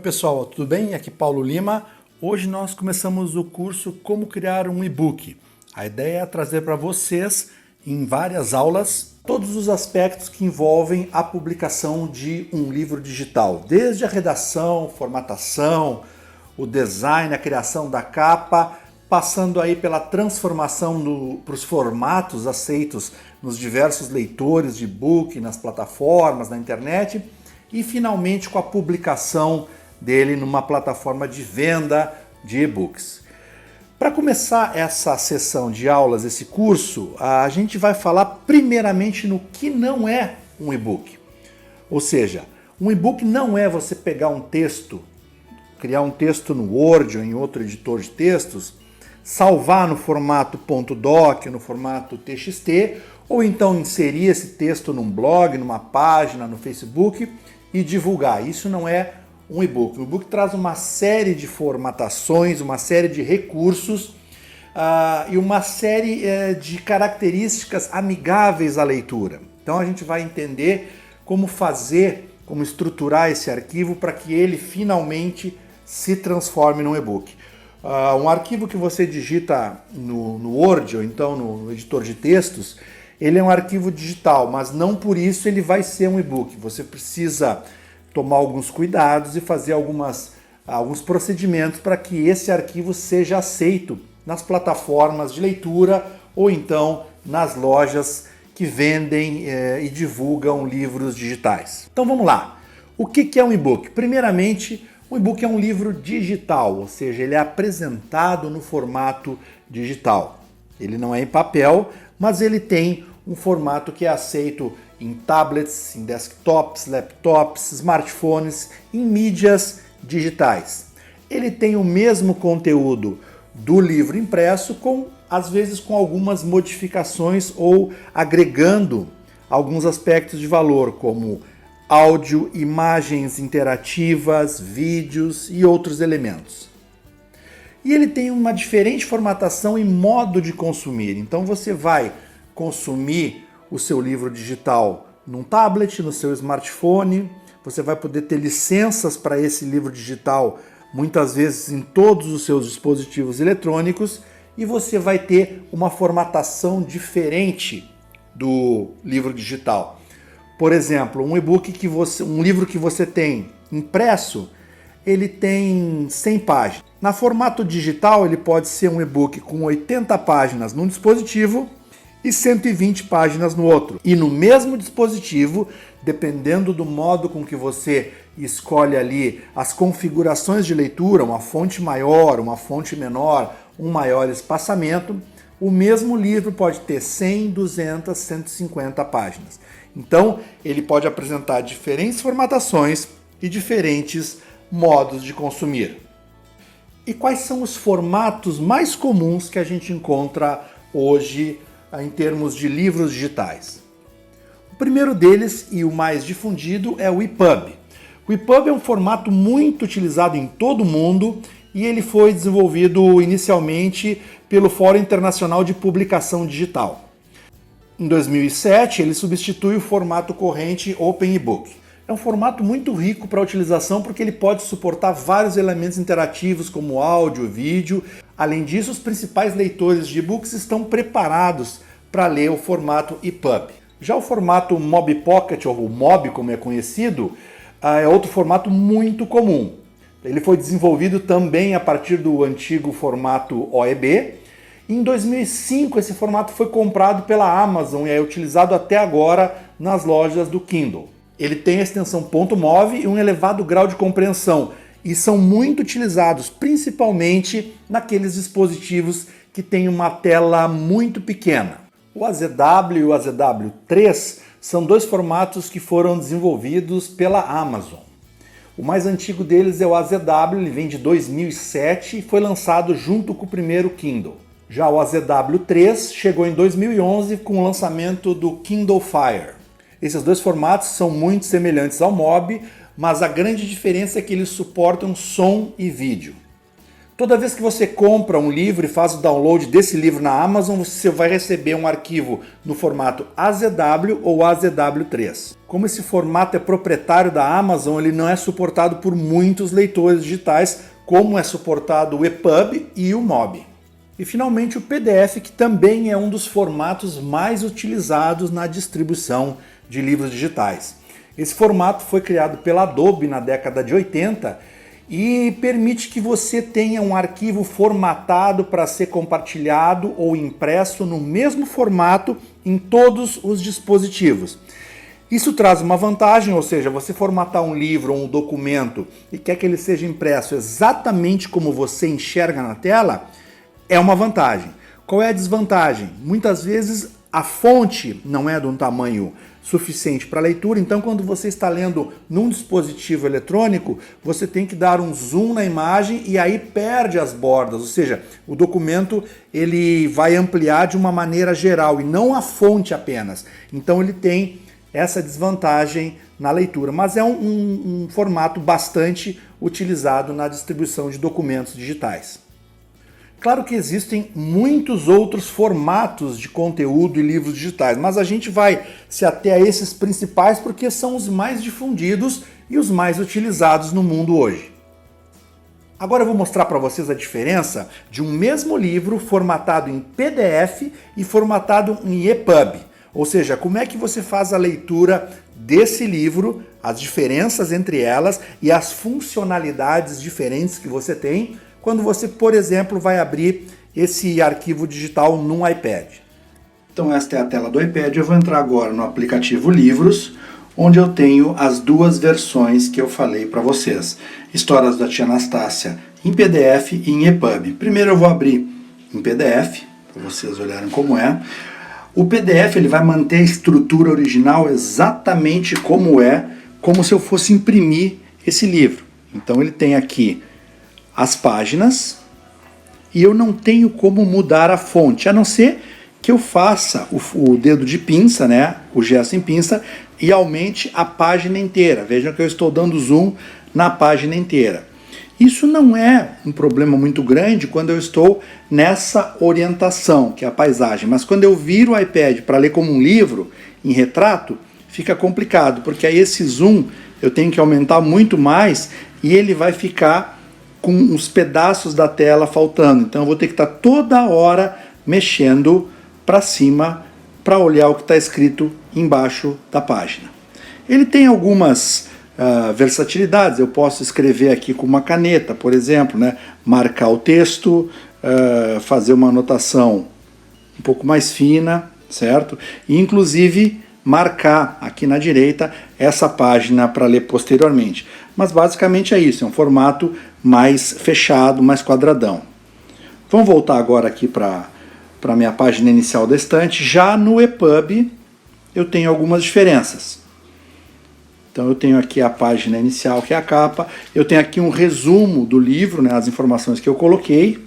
Oi pessoal, tudo bem? Aqui Paulo Lima. Hoje nós começamos o curso Como Criar um E-Book. A ideia é trazer para vocês, em várias aulas, todos os aspectos que envolvem a publicação de um livro digital. Desde a redação, formatação, o design, a criação da capa, passando aí pela transformação para os formatos aceitos nos diversos leitores de e-book, nas plataformas, na internet, e finalmente com a publicação dele numa plataforma de venda de e-books. Para começar essa sessão de aulas, esse curso, a gente vai falar primeiramente no que não é um e-book. Ou seja, um e-book não é você pegar um texto, criar um texto no Word ou em outro editor de textos, salvar no formato .doc, no formato TXT, ou então inserir esse texto num blog, numa página, no Facebook e divulgar. Isso não é um e-book. O e-book traz uma série de formatações, uma série de recursos e uma série de características amigáveis à leitura. Então a gente vai entender como fazer, como estruturar esse arquivo para que ele finalmente se transforme num e-book. Um arquivo que você digita no Word ou então no editor de textos, ele é um arquivo digital, mas não por isso ele vai ser um e-book. Você precisa tomar alguns cuidados e fazer alguns procedimentos para que esse arquivo seja aceito nas plataformas de leitura ou então nas lojas que vendem e divulgam livros digitais. Então vamos lá. O que é um e-book? Primeiramente, um e-book é um livro digital, ou seja, ele é apresentado no formato digital. Ele não é em papel, mas ele tem um formato que é aceito em tablets, em desktops, laptops, smartphones, em mídias digitais. Ele tem o mesmo conteúdo do livro impresso, às vezes com algumas modificações ou agregando alguns aspectos de valor, como áudio, imagens interativas, vídeos e outros elementos. E ele tem uma diferente formatação e modo de consumir. Então você vai consumir o seu livro digital num tablet, no seu smartphone, você vai poder ter licenças para esse livro digital muitas vezes em todos os seus dispositivos eletrônicos e você vai ter uma formatação diferente do livro digital. Por exemplo, um livro que você tem impresso, ele tem 100 páginas. Na formato digital, ele pode ser um e-book com 80 páginas num dispositivo e 120 páginas no outro. E no mesmo dispositivo, dependendo do modo com que você escolhe ali as configurações de leitura, uma fonte maior, uma fonte menor, um maior espaçamento, o mesmo livro pode ter 100, 200, 150 páginas. Então, ele pode apresentar diferentes formatações e diferentes modos de consumir. E quais são os formatos mais comuns que a gente encontra hoje em termos de livros digitais? O primeiro deles e o mais difundido é o EPUB. O EPUB é um formato muito utilizado em todo o mundo e ele foi desenvolvido inicialmente pelo Fórum Internacional de Publicação Digital. Em 2007, ele substitui o formato corrente OpenEBook. É um formato muito rico para utilização porque ele pode suportar vários elementos interativos como áudio, vídeo. Além disso, os principais leitores de e-books estão preparados para ler o formato EPUB. Já o formato Mobi Pocket, ou Mobi como é conhecido, é outro formato muito comum. Ele foi desenvolvido também a partir do antigo formato OEB. Em 2005, esse formato foi comprado pela Amazon e é utilizado até agora nas lojas do Kindle. Ele tem a extensão .mov e um elevado grau de compreensão e são muito utilizados, principalmente naqueles dispositivos que têm uma tela muito pequena. O AZW e o AZW3 são dois formatos que foram desenvolvidos pela Amazon. O mais antigo deles é o AZW, ele vem de 2007 e foi lançado junto com o primeiro Kindle. Já o AZW3 chegou em 2011 com o lançamento do Kindle Fire. Esses dois formatos são muito semelhantes ao Mobi, mas a grande diferença é que eles suportam som e vídeo. Toda vez que você compra um livro e faz o download desse livro na Amazon, você vai receber um arquivo no formato AZW ou AZW3. Como esse formato é proprietário da Amazon, ele não é suportado por muitos leitores digitais, como é suportado o EPUB e o MOBI. E finalmente o PDF, que também é um dos formatos mais utilizados na distribuição de livros digitais. Esse formato foi criado pela Adobe na década de 80 e permite que você tenha um arquivo formatado para ser compartilhado ou impresso no mesmo formato em todos os dispositivos. Isso traz uma vantagem, ou seja, você formatar um livro ou um documento e quer que ele seja impresso exatamente como você enxerga na tela, é uma vantagem. Qual é a desvantagem? Muitas vezes a fonte não é de um tamanho suficiente para leitura, então quando você está lendo num dispositivo eletrônico, você tem que dar um zoom na imagem e aí perde as bordas, ou seja, o documento ele vai ampliar de uma maneira geral e não a fonte apenas. Então ele tem essa desvantagem na leitura, mas é um formato bastante utilizado na distribuição de documentos digitais. Claro que existem muitos outros formatos de conteúdo e livros digitais, mas a gente vai se ater a esses principais porque são os mais difundidos e os mais utilizados no mundo hoje. Agora eu vou mostrar para vocês a diferença de um mesmo livro formatado em PDF e formatado em EPUB. Ou seja, como é que você faz a leitura desse livro, as diferenças entre elas e as funcionalidades diferentes que você tem quando você, por exemplo, vai abrir esse arquivo digital num iPad. Então esta é a tela do iPad, eu vou entrar agora no aplicativo Livros, onde eu tenho as duas versões que eu falei para vocês. Histórias da Tia Anastácia em PDF e em EPUB. Primeiro eu vou abrir em PDF, para vocês olharem como é. O PDF ele vai manter a estrutura original exatamente como é, como se eu fosse imprimir esse livro. Então ele tem aqui as páginas e eu não tenho como mudar a fonte, a não ser que eu faça o dedo de pinça, né, o gesto em pinça, e aumente a página inteira. Vejam que eu estou dando zoom na página inteira. Isso não é um problema muito grande quando eu estou nessa orientação, que é a paisagem, mas quando eu viro o iPad para ler como um livro, em retrato, fica complicado, porque aí esse zoom eu tenho que aumentar muito mais e ele vai ficar com uns pedaços da tela faltando. Então eu vou ter que estar toda hora mexendo para cima para olhar o que está escrito embaixo da página. Ele tem algumas versatilidades. Eu posso escrever aqui com uma caneta, por exemplo, né? Marcar o texto, fazer uma anotação um pouco mais fina, certo? E inclusive marcar aqui na direita essa página para ler posteriormente. Mas basicamente é isso, é um formato mais fechado, mais quadradão. Vamos voltar agora aqui para a minha página inicial da estante. Já no EPUB eu tenho algumas diferenças. Então eu tenho aqui a página inicial, que é a capa, eu tenho aqui um resumo do livro, né, as informações que eu coloquei,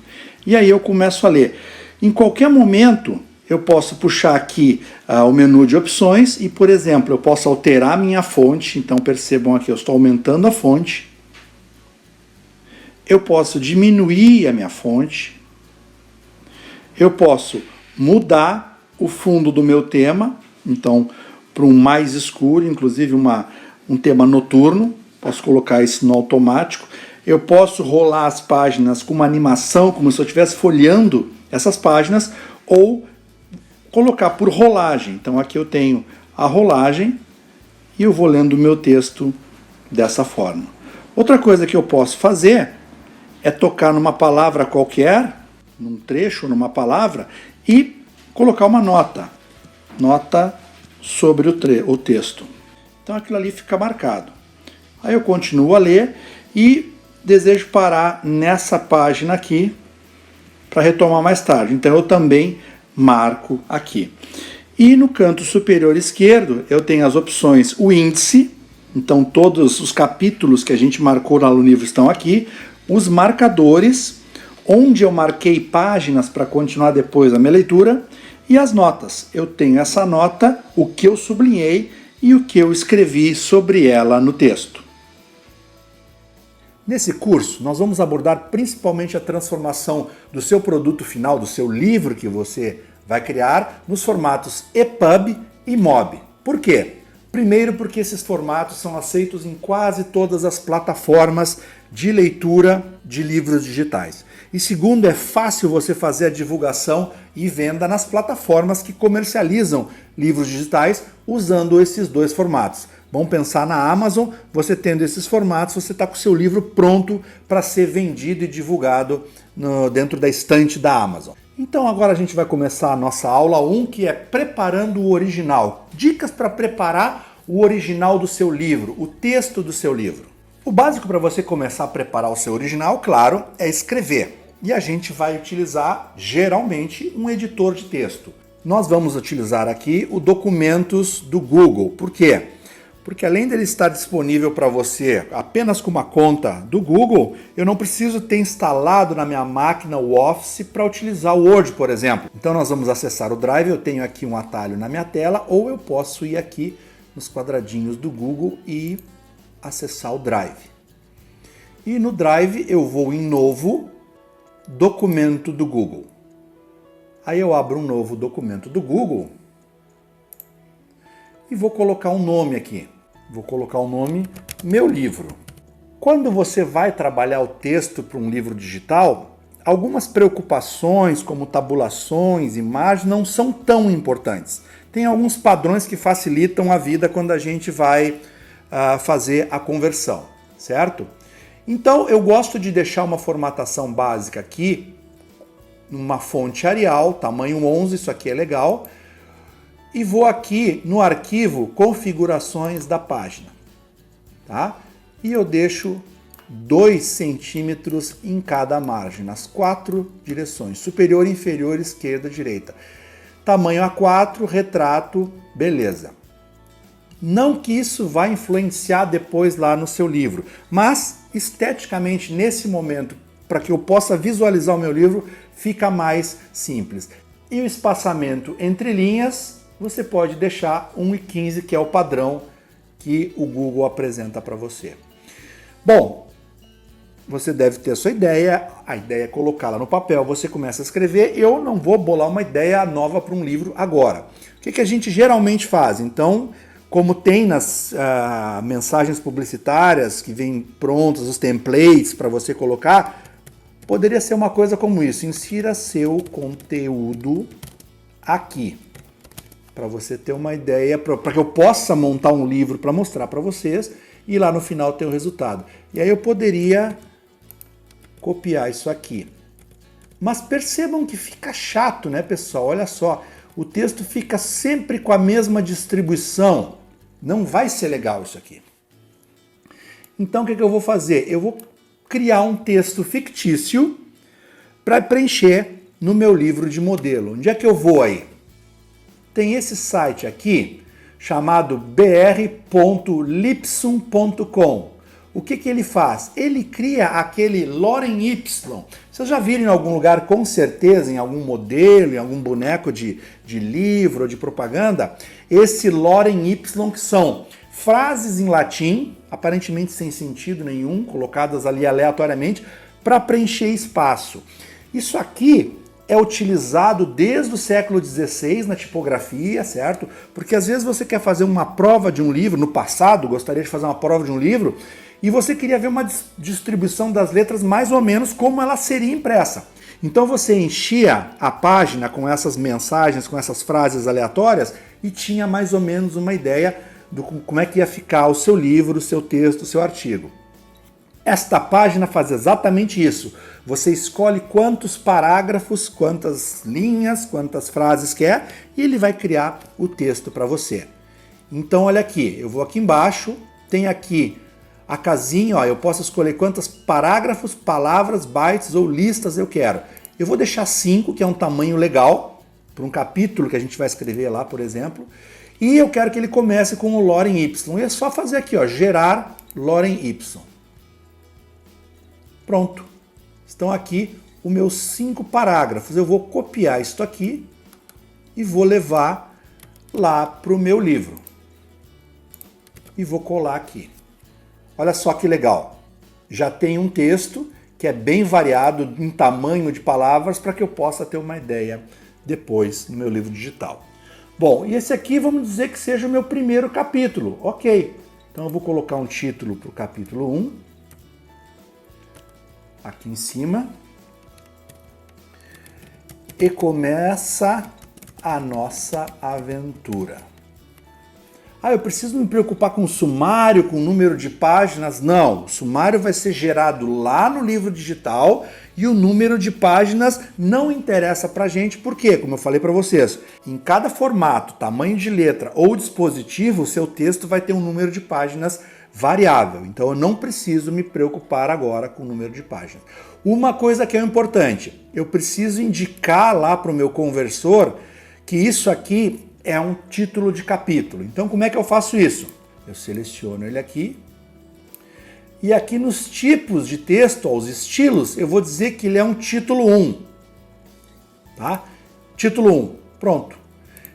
e aí eu começo a ler. Em qualquer momento eu posso puxar aqui o menu de opções e, por exemplo, eu posso alterar a minha fonte. Então percebam aqui, eu estou aumentando a fonte. Eu posso diminuir a minha fonte. Eu posso mudar o fundo do meu tema, então para um mais escuro, inclusive um tema noturno. Posso colocar isso no automático. Eu posso rolar as páginas com uma animação, como se eu estivesse folheando essas páginas, ou colocar por rolagem. Então aqui eu tenho a rolagem e eu vou lendo o meu texto dessa forma. Outra coisa que eu posso fazer é tocar numa palavra qualquer, num trecho, numa palavra, e colocar uma nota sobre o texto. Então aquilo ali fica marcado. Aí eu continuo a ler e desejo parar nessa página aqui para retomar mais tarde. Então eu também marco aqui. E no canto superior esquerdo eu tenho as opções, o índice, então todos os capítulos que a gente marcou lá no livro estão aqui, os marcadores, onde eu marquei páginas para continuar depois a minha leitura, e as notas. Eu tenho essa nota, o que eu sublinhei e o que eu escrevi sobre ela no texto. Nesse curso, nós vamos abordar principalmente a transformação do seu produto final, do seu livro que você vai criar, nos formatos EPUB e MOB. Por quê? Primeiro, porque esses formatos são aceitos em quase todas as plataformas de leitura de livros digitais. E segundo, é fácil você fazer a divulgação e venda nas plataformas que comercializam livros digitais usando esses dois formatos. Vamos pensar na Amazon, você tendo esses formatos, você está com o seu livro pronto para ser vendido e divulgado dentro da estante da Amazon. Então agora a gente vai começar a nossa aula 1, que é preparando o original. Dicas para preparar o original do seu livro, o texto do seu livro. O básico para você começar a preparar o seu original, claro, é escrever. E a gente vai utilizar, geralmente, um editor de texto. Nós vamos utilizar aqui o Documentos do Google. Por quê? Porque além dele estar disponível para você apenas com uma conta do Google, eu não preciso ter instalado na minha máquina o Office para utilizar o Word, por exemplo. Então nós vamos acessar o Drive, eu tenho aqui um atalho na minha tela, ou eu posso ir aqui nos quadradinhos do Google e acessar o Drive. E no Drive eu vou em Novo, Documento do Google. Aí eu abro um novo documento do Google e vou colocar um nome aqui. Vou colocar o nome Meu Livro. Quando você vai trabalhar o texto para um livro digital, algumas preocupações como tabulações, imagens, não são tão importantes. Tem alguns padrões que facilitam a vida quando a gente vai fazer a conversão, certo? Então eu gosto de deixar uma formatação básica aqui, numa fonte Arial, tamanho 11, isso aqui é legal. E vou aqui no arquivo configurações da página, tá? E eu deixo 2 centímetros em cada margem, nas 4 direções, superior, inferior, esquerda, direita. Tamanho A4, retrato, beleza. Não que isso vá influenciar depois lá no seu livro, mas esteticamente nesse momento, para que eu possa visualizar o meu livro, fica mais simples. E o espaçamento entre linhas, você pode deixar 1,15, que é o padrão que o Google apresenta para você. Bom, você deve ter a sua ideia, a ideia é colocá-la no papel, você começa a escrever. Eu não vou bolar uma ideia nova para um livro agora. O que a gente geralmente faz? Então, como tem nas mensagens publicitárias que vêm prontas, os templates para você colocar, poderia ser uma coisa como isso: insira seu conteúdo aqui. Para você ter uma ideia, para que eu possa montar um livro para mostrar para vocês e lá no final ter o resultado. E aí eu poderia copiar isso aqui. Mas percebam que fica chato, né, pessoal? Olha só, o texto fica sempre com a mesma distribuição. Não vai ser legal isso aqui. Então o que eu vou fazer? Eu vou criar um texto fictício para preencher no meu livro de modelo. Onde é que eu vou aí? Tem esse site aqui chamado br.lipsum.com. O que ele faz? Ele cria aquele Lorem Ipsum. Vocês já viram em algum lugar, com certeza, em algum modelo, em algum boneco de livro ou de propaganda, esse Lorem Ipsum, que são frases em latim, aparentemente sem sentido nenhum, colocadas ali aleatoriamente, para preencher espaço. Isso aqui é utilizado desde o século XVI na tipografia, certo? Porque às vezes você quer fazer uma prova de um livro, no passado gostaria de fazer uma prova de um livro, e você queria ver uma distribuição das letras mais ou menos como ela seria impressa. Então você enchia a página com essas mensagens, com essas frases aleatórias, e tinha mais ou menos uma ideia de como é que ia ficar o seu livro, o seu texto, o seu artigo. Esta página faz exatamente isso. Você escolhe quantos parágrafos, quantas linhas, quantas frases quer, e ele vai criar o texto para você. Então olha aqui, eu vou aqui embaixo, tem aqui a casinha, ó, eu posso escolher quantos parágrafos, palavras, bytes ou listas eu quero. Eu vou deixar 5, que é um tamanho legal, para um capítulo que a gente vai escrever lá, por exemplo. E eu quero que ele comece com o Lorem Ipsum. E é só fazer aqui, ó, gerar Lorem Ipsum. Pronto. Estão aqui os meus 5 parágrafos. Eu vou copiar isto aqui e vou levar lá para o meu livro. E vou colar aqui. Olha só que legal. já tem um texto que é bem variado em tamanho de palavras para que eu possa ter uma ideia depois no meu livro digital. Bom, e esse aqui vamos dizer que seja o meu primeiro capítulo. Ok, então eu vou colocar um título para o capítulo 1, aqui em cima. E começa a nossa aventura. Eu preciso me preocupar com o sumário, com o número de páginas? Não, o sumário vai ser gerado lá no livro digital e o número de páginas não interessa pra gente, porque, como eu falei para vocês, em cada formato, tamanho de letra ou dispositivo, o seu texto vai ter um número de páginas variável. Então eu não preciso me preocupar agora com o número de páginas. Uma coisa que é importante, eu preciso indicar lá para o meu conversor que isso aqui é um título de capítulo. Então como é que eu faço isso? Eu seleciono ele aqui e aqui nos tipos de texto, os estilos, eu vou dizer que ele é um título 1. Tá? Título 1, pronto.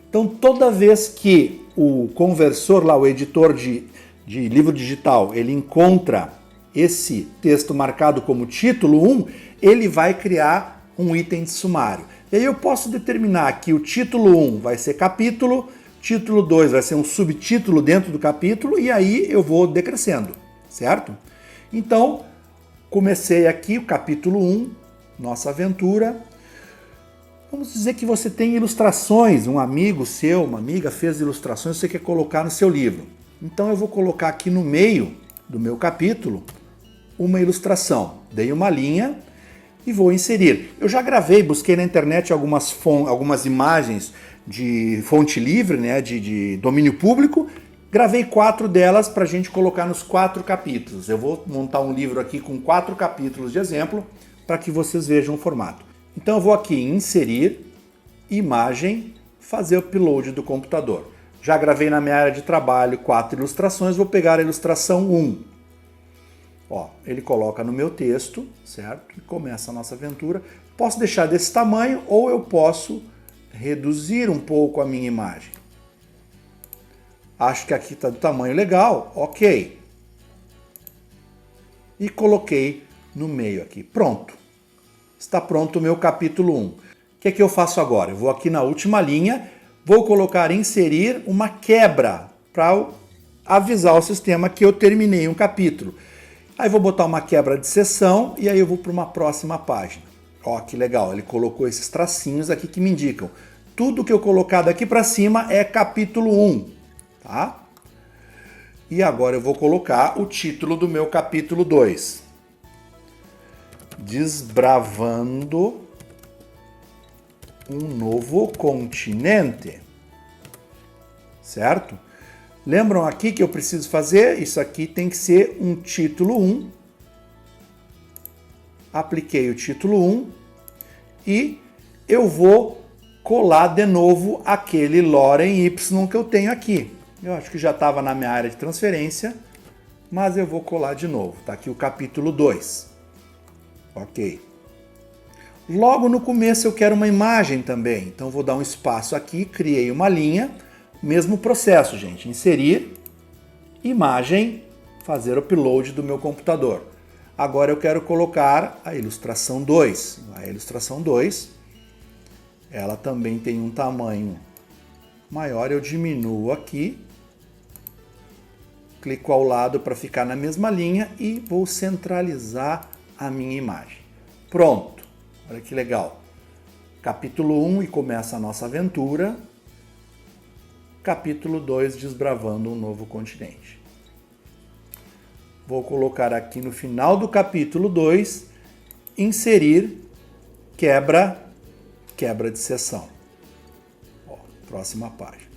Então toda vez que o conversor lá, o editor de livro digital, ele encontra esse texto marcado como título 1, ele vai criar um item de sumário. E aí eu posso determinar que o título 1 vai ser capítulo, título 2 vai ser um subtítulo dentro do capítulo, e aí eu vou decrescendo, certo? Então, comecei aqui o capítulo 1, nossa aventura. Vamos dizer que você tem ilustrações, um amigo seu, uma amiga fez ilustrações, você quer colocar no seu livro. Então eu vou colocar aqui no meio do meu capítulo uma ilustração. Dei uma linha e vou inserir. Eu já gravei, busquei na internet algumas imagens de fonte livre, né, de domínio público. Gravei 4 delas para a gente colocar nos 4 capítulos. Eu vou montar um livro aqui com 4 capítulos de exemplo para que vocês vejam o formato. Então eu vou aqui em inserir, imagem, fazer o upload do computador. Já gravei na minha área de trabalho 4 ilustrações, vou pegar a ilustração 1. Ó, ele coloca no meu texto, certo? E começa a nossa aventura. Posso deixar desse tamanho ou eu posso reduzir um pouco a minha imagem. Acho que aqui está do tamanho legal, ok. E coloquei no meio aqui. Pronto. Está pronto o meu capítulo 1. O que é que eu faço agora? Eu vou aqui na última linha, vou colocar inserir uma quebra para avisar o sistema que eu terminei um capítulo. Aí vou botar uma quebra de seção e aí eu vou para uma próxima página. Ó, que legal, ele colocou esses tracinhos aqui que me indicam. Tudo que eu colocar daqui para cima é capítulo 1, tá? E agora eu vou colocar o título do meu capítulo 2. Desbravando um novo continente. Certo? Lembram aqui que eu preciso fazer? Isso aqui tem que ser um título 1. Apliquei o título 1 e eu vou colar de novo aquele lorem Y que eu tenho aqui. Eu acho que já estava na minha área de transferência, mas eu vou colar de novo. Está aqui o capítulo 2. Ok. Logo no começo eu quero uma imagem também, então vou dar um espaço aqui, criei uma linha. Mesmo processo, gente. Inserir, imagem, fazer upload do meu computador. Agora eu quero colocar a ilustração 2. A ilustração 2, ela também tem um tamanho maior. Eu diminuo aqui, clico ao lado para ficar na mesma linha e vou centralizar a minha imagem. Pronto. Olha que legal. Capítulo 1 e começa a nossa aventura. Capítulo 2, desbravando um novo continente. Vou colocar aqui no final do capítulo 2, inserir, quebra de seção. Ó, próxima página.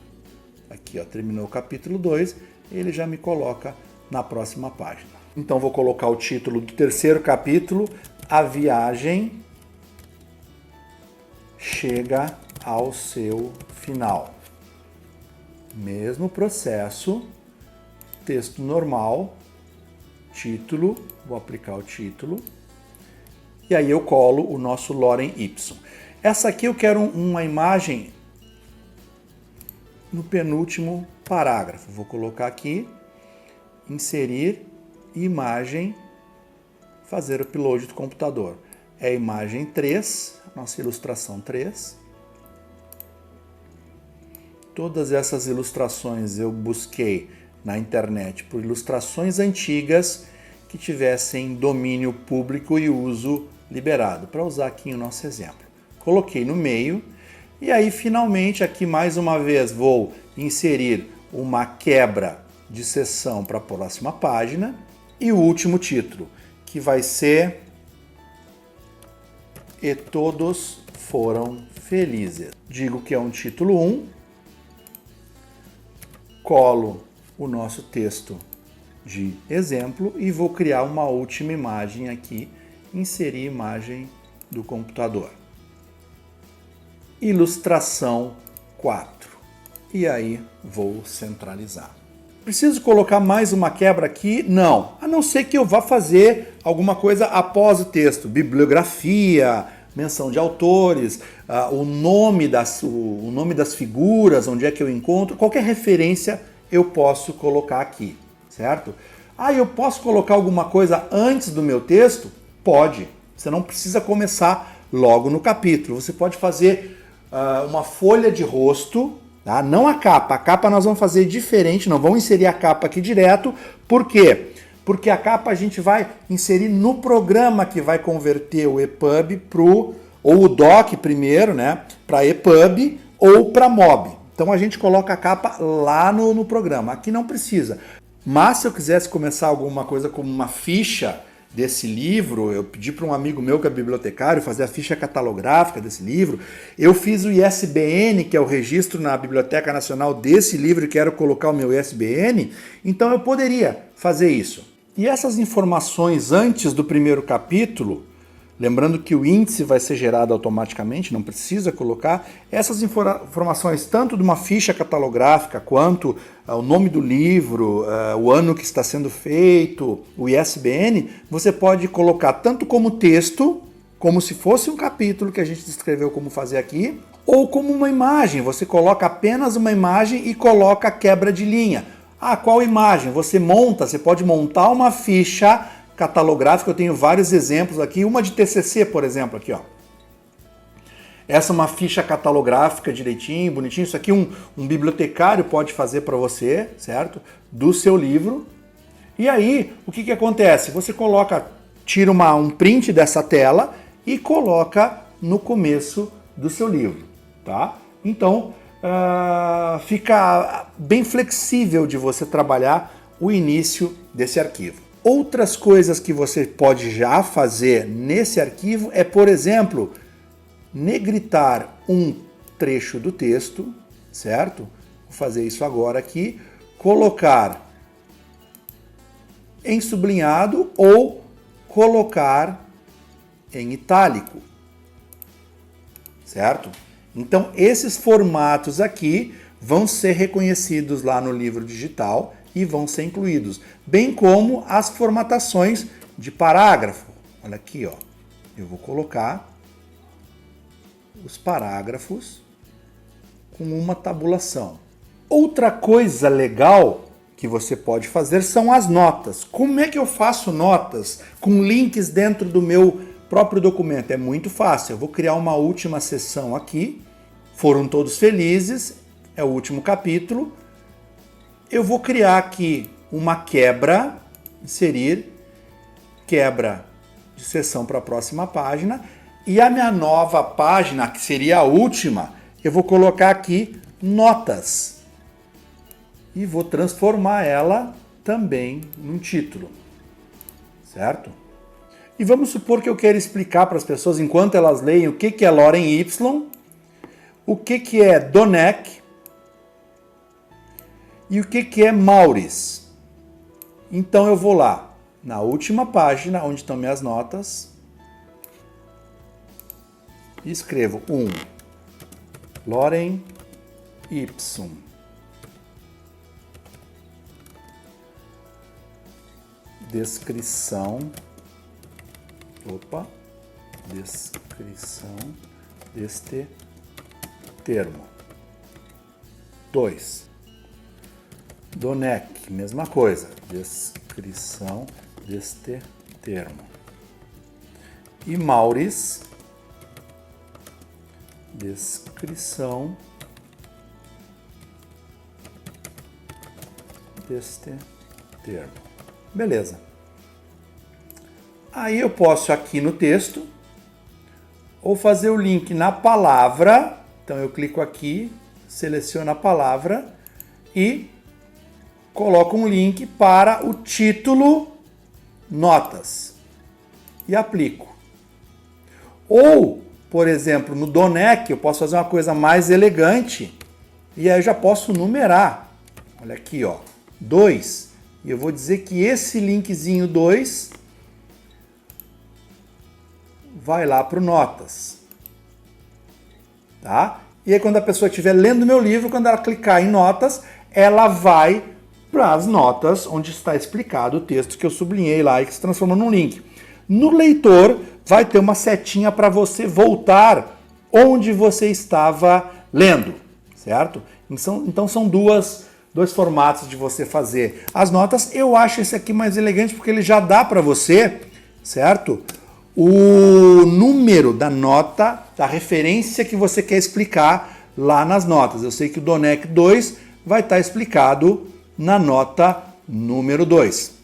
Aqui, ó, terminou o capítulo 2, ele já me coloca na próxima página. Então vou colocar o título do terceiro capítulo, A Viagem Chega ao Seu Final. Mesmo processo, texto normal, título, vou aplicar o título, e aí eu colo o nosso lorem Y. Essa aqui eu quero uma imagem no penúltimo parágrafo. Vou colocar aqui, inserir, imagem, fazer o upload do computador. É a imagem 3, nossa ilustração 3. Todas essas ilustrações eu busquei na internet por ilustrações antigas que tivessem domínio público e uso liberado, para usar aqui o nosso exemplo. Coloquei no meio e aí finalmente aqui mais uma vez vou inserir uma quebra de seção para a próxima página e o último título, que vai ser E Todos Foram Felizes. Digo que é um título 1, colo o nosso texto de exemplo e vou criar uma última imagem aqui, inserir imagem do computador. Ilustração 4. E aí vou centralizar. Preciso colocar mais uma quebra aqui? Não, a não ser que eu vá fazer alguma coisa após o texto, bibliografia, menção de autores, o nome das figuras, onde é que eu encontro, qualquer referência eu posso colocar aqui, certo? Eu posso colocar alguma coisa antes do meu texto? Pode, você não precisa começar logo no capítulo, você pode fazer uma folha de rosto, tá? Não a capa nós vamos fazer diferente, não vamos inserir a capa aqui direto, por quê? Porque a capa a gente vai inserir no programa que vai converter o EPUB ou o doc primeiro, né, para EPUB ou para MOB. Então a gente coloca a capa lá no programa, aqui não precisa. Mas se eu quisesse começar alguma coisa como uma ficha desse livro, eu pedi para um amigo meu que é bibliotecário fazer a ficha catalográfica desse livro, eu fiz o ISBN, que é o registro na Biblioteca Nacional desse livro e quero colocar o meu ISBN, então eu poderia fazer isso. E essas informações antes do primeiro capítulo, lembrando que o índice vai ser gerado automaticamente, não precisa colocar, essas informações tanto de uma ficha catalográfica quanto o nome do livro, o ano que está sendo feito, o ISBN, você pode colocar tanto como texto, como se fosse um capítulo que a gente descreveu como fazer aqui, ou como uma imagem, você coloca apenas uma imagem e coloca a quebra de linha. Qual imagem? Você pode montar uma ficha catalográfica, eu tenho vários exemplos aqui, uma de TCC, por exemplo, aqui, ó. Essa é uma ficha catalográfica direitinho, bonitinho, isso aqui um bibliotecário pode fazer para você, certo? Do seu livro. E aí, o que acontece? Você tira um print dessa tela e coloca no começo do seu livro, tá? Então, fica bem flexível de você trabalhar o início desse arquivo. Outras coisas que você pode já fazer nesse arquivo é, por exemplo, negritar um trecho do texto, certo? Vou fazer isso agora aqui, colocar em sublinhado ou colocar em itálico, certo? Então, esses formatos aqui vão ser reconhecidos lá no livro digital e vão ser incluídos, bem como as formatações de parágrafo. Olha aqui, ó. Eu vou colocar os parágrafos com uma tabulação. Outra coisa legal que você pode fazer são as notas. Como é que eu faço notas com links dentro do meu próprio documento? É muito fácil. Eu vou criar uma última seção aqui. Foram todos felizes. É o último capítulo. Eu vou criar aqui uma quebra, inserir quebra de seção para a próxima página. E a minha nova página, que seria a última, eu vou colocar aqui notas. E vou transformar ela também num título, certo? E vamos supor que eu quero explicar para as pessoas, enquanto elas leem, o que é Lorem Ipsilon, o que é Doneck e o que é Maurice. Então eu vou lá na última página, onde estão minhas notas, e escrevo Lorem Ipsum. Descrição deste termo. 2. Doneck, mesma coisa, descrição deste termo. e Mauris. Descrição deste termo. Beleza. Aí eu posso aqui no texto ou fazer o link na palavra. Então eu clico aqui, seleciono a palavra e coloco um link para o título notas e aplico. Ou, por exemplo, no Donec eu posso fazer uma coisa mais elegante e aí eu já posso numerar. Olha aqui, ó, 2. E eu vou dizer que esse linkzinho 2 vai lá para o Notas. Tá? E aí quando a pessoa estiver lendo meu livro, quando ela clicar em Notas, ela vai para as notas onde está explicado o texto que eu sublinhei lá e que se transforma num link. No leitor vai ter uma setinha para você voltar onde você estava lendo, certo? Então são dois formatos de você fazer as notas. Eu acho esse aqui mais elegante porque ele já dá para você, certo? O número da nota, da referência que você quer explicar lá nas notas. Eu sei que o Donec 2 vai estar explicado na nota número 2.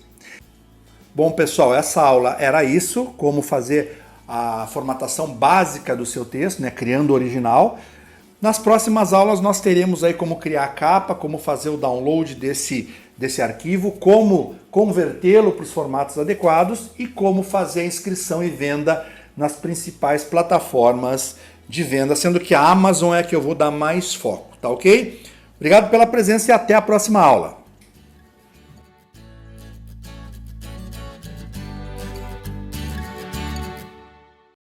Bom, pessoal, essa aula era isso, como fazer a formatação básica do seu texto, né, criando o original. Nas próximas aulas nós teremos aí como criar a capa, como fazer o download desse arquivo, como convertê-lo para os formatos adequados e como fazer a inscrição e venda nas principais plataformas de venda, sendo que a Amazon é a que eu vou dar mais foco, tá ok? Obrigado pela presença e até a próxima aula.